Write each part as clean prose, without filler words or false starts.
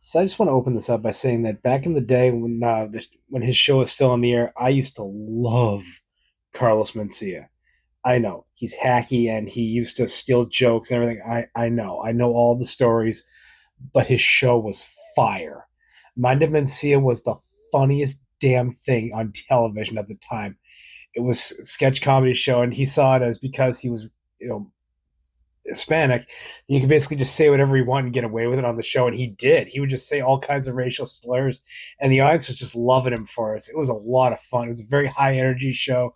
So I just want to open this up by saying that back in the day when his show was still on the air, I used to love Carlos Mencia. I know he's hacky and he used to steal jokes and everything. I know all the stories, but his show was fire. Mind of Mencia was the funniest damn thing on television at the time. It was a sketch comedy show, and he saw it as because he was Hispanic, you could basically just say whatever he wanted and get away with it on the show, and he did. He would just say all kinds of racial slurs, and the audience was just loving him for it. It was a lot of fun. It was a very high energy show,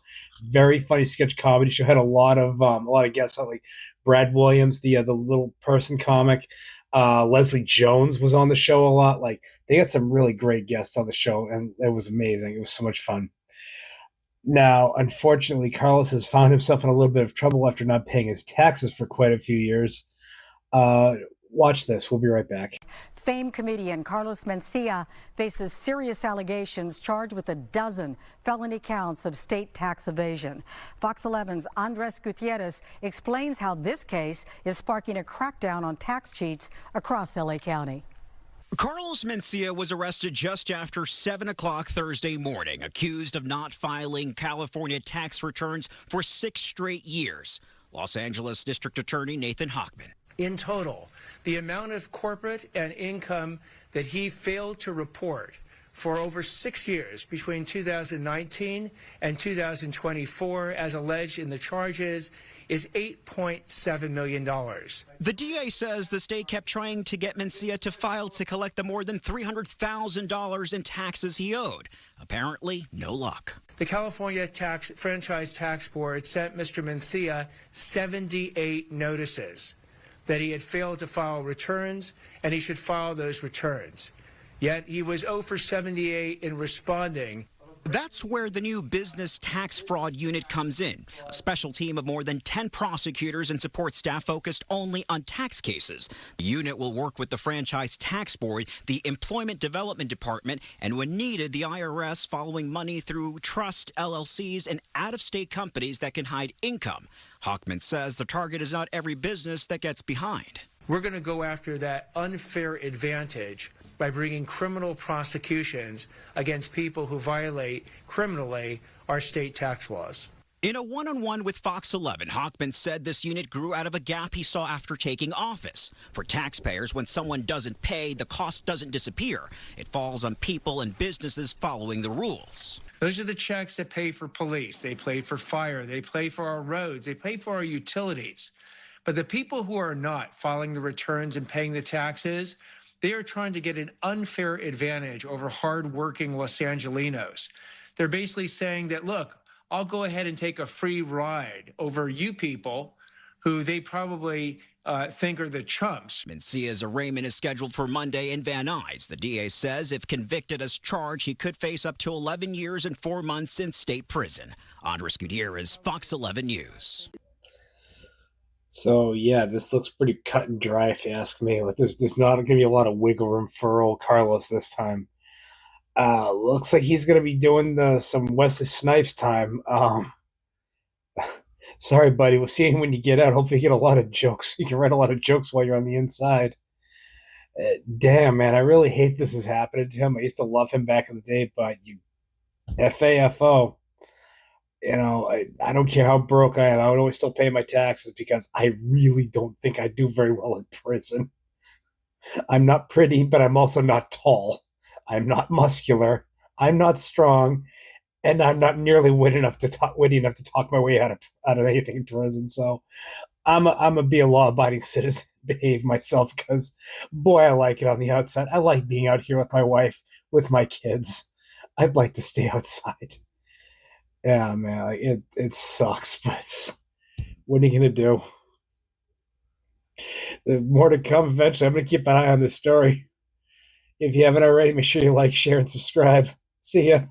very funny sketch comedy show. Had a lot of guests on, like Brad Williams, the little person comic. Leslie Jones was on the show a lot. Like they had some really great guests on the show, and it was amazing. It was so much fun. Now, unfortunately, Carlos has found himself in a little bit of trouble after not paying his taxes for quite a few years. Uh, Watch this. We'll be right back. Famed comedian Carlos Mencia faces serious allegations, charged with a dozen felony counts of state tax evasion. Fox 11's Andres Gutierrez explains how this case is sparking a crackdown on tax cheats across LA County. Carlos Mencia was arrested just after 7 o'clock Thursday morning, accused of not filing California tax returns for 6 straight years. Los Angeles District Attorney Nathan Hochman. In total, the amount of corporate and income that he failed to report for over 6 years between 2019 and 2024, as alleged in the charges, is $8.7 million. The DA says the state kept trying to get Mencia to file to collect the more than $300,000 in taxes he owed. Apparently, no luck. The California Franchise Tax Board sent Mr. Mencia 78 notices that he had failed to file returns, and he should file those returns. Yet he was 0 for 78 in responding. That's where the new Business Tax Fraud Unit comes in, a special team of more than 10 prosecutors and support staff focused only on tax cases. The unit will work with the Franchise Tax Board, the Employment Development Department, and when needed, the IRS, following money through trust LLCs and out-of-state companies that can hide income. Hochman says the target is not every business that gets behind. We're going to go after that unfair advantage by bringing criminal prosecutions against people who violate criminally our state tax laws. In a one-on-one with Fox 11, Hochman said this unit grew out of a gap he saw after taking office. For taxpayers, when someone doesn't pay, the cost doesn't disappear. It falls on people and businesses following the rules. Those are the checks that pay for police, they pay for fire, they pay for our roads, they pay for our utilities. But the people who are not filing the returns and paying the taxes, they are trying to get an unfair advantage over hardworking Los Angelenos. They're basically saying that, look, I'll go ahead and take a free ride over you people who they probably think are the chumps. Mencia's arraignment is scheduled for Monday in Van Nuys. The DA says if convicted as charged, he could face up to 11 years and 4 months in state prison. Andres Gutierrez, Fox 11 News. So yeah, this looks pretty cut and dry if you ask me. Like there's not going to be a lot of wiggle room for old Carlos this time. Looks like he's going to be doing some Wesley Snipes time. Sorry, buddy. We'll see you when you get out. Hopefully, you get a lot of jokes. You can write a lot of jokes while you're on the inside. Damn, man, I really hate this is happening to him. I used to love him back in the day, but you FAFO. I don't care how broke I am. I would always still pay my taxes because I really don't think I do very well in prison. I'm not pretty, but I'm also not tall. I'm not muscular. I'm not strong, and I'm not nearly witty enough to talk my way out of anything in prison. So I'm a be a law abiding citizen, behave myself because boy, I like it on the outside. I like being out here with my wife, with my kids. I'd like to stay outside. Yeah, man, like, it sucks, but what are you gonna do? More to come eventually. I'm gonna keep an eye on this story. If you haven't already, make sure you like, share, and subscribe. See ya.